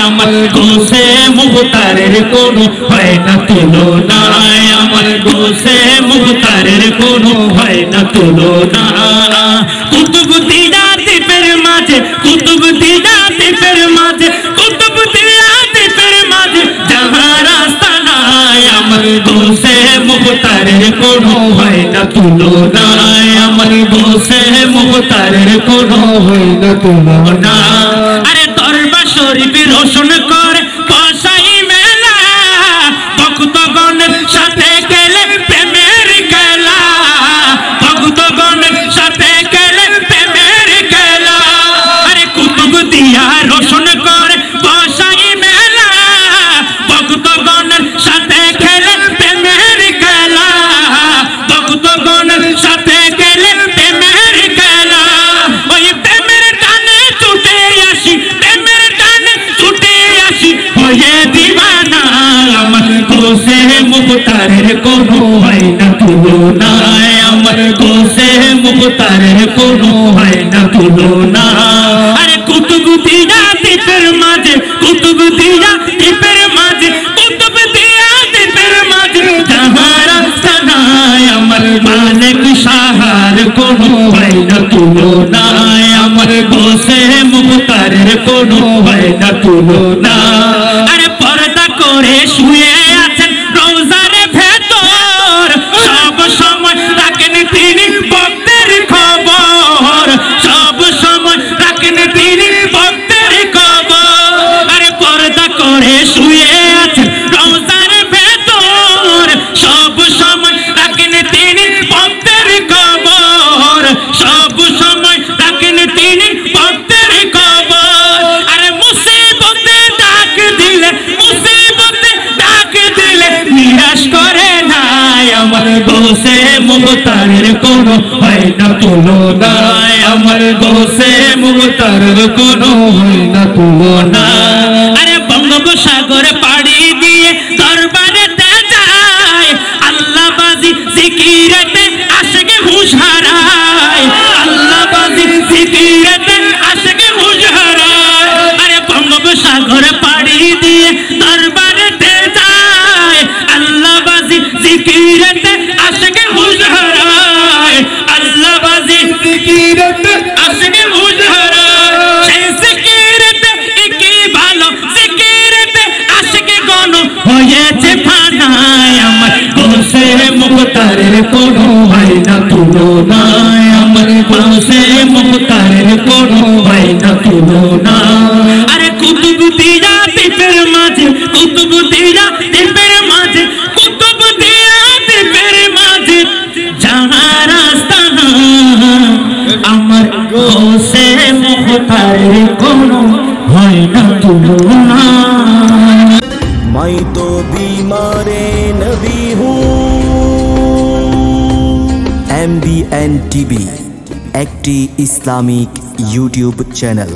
আমার গোসে মুখতারের কোনো হয় না তুলনা আমার গোসে মুখতারের কোনো হয় না তুলনা কুতুব দিয়া দ্বীপের মাঝে কুতুব দিয়া দ্বীপের মাঝে কুতুব দিয়া দ্বীপের মাঝে যাহা রাস্তা নাই আমার গোসে মুখতারের কোনো হয় না তুলনা আমার গোসে মুখতারের কোনো হয় না তুলনা আরে দরবার শরীফ রোশন করে পয়সাই মেলা ভক্তগণের সাথে গেলে প্রেমের খেলা ভক্তগণের সাথে গেলে প্রেমের খেলা আরে কুতুব দিয়া রোশন করে পয়সাই মেলা ভক্তগণের সাথে গেলে প্রেমের খেলা ভক্তগণের সাথে গেলে প্রেমের খেলা ওই প্রেমের টানে ছুটে আসি প্রেমের টানে ছুটে আসি হয়ে দিবানা আমার গোসে মুখতারের কোনো হয় না তুলনা আমার গোসে মুখতারের কোনো হয় না তুলনা আরে কুতুব দিয়া দ্বীপের মাঝে কুতুব দিয়া দ্বীপের মাঝে কুতুব দিয়া দ্বীপের মাঝে যাহা রাস্তা নাই আমার মালিক সাহার কোনো হয় না তুলনা আমার গোসে মুখতারের কোনো হয় না তুলনা আরে পর্দা করে শুয়ে আছেন রোজার ভেতর সব সময় রাখেন তিনি ভক্তের খবর সব সময় রাখেন তিনি ভক্তের খবর আরে পর্দা করে শুয়ে আছেন রোজার ভেতর সব সময় রাখেন তিনি ভক্তের খবর সব সময় রাখেন তিনি ভক্তের খবর আরে মুসিবতে ডাক দিলে মুসিবতে ডাক দিলে নিরাশ করে নাই আমার গোসে মুখতারের কোনো হয় না তুলনা আমার গোসে মুখতারের কোনো হয় না তুলনা আরে বঙ্গোপসাগর পাড়ি দিয়ে দরবারেতে যায় আল্লাহ বাজি জিকিরেতে আশিকে হুঁশ হারায় আল্লাহ বাজি জিকিরেতে আশিকে হুঁশ হারায় আরে বঙ্গোপসাগর পাড়ি দিয়ে দরবারেতে যায় আল্লাহ বাজি জিকিরেতে আশিকে হুঁশ হারায় আল্লাহ বাজি জিকিরেতে আশিকে হুঁশ হারায় সেই জিকিরেতে কি ভালো জিকিরেতে আশিকে গণ হয়েছে ফানায় আমার গোসে মুখতারের কোনো হয় না তুলনা আমার গোসে মুখতারের কোনো হয় না তুলনা আরে কুতুব দিয়া দ্বীপের মাঝে কুতুব দিয়া দ্বীপের মাঝে কুতুব দিয়া দ্বীপের মাঝে যাহা রাস্তা আমার গোসে মুখতারের কোনো হয় না তুলনা मैं तो बीमारे नबी हूँ। MBN TV একটি ইসলামিক ইউটিউব চ্যানেল।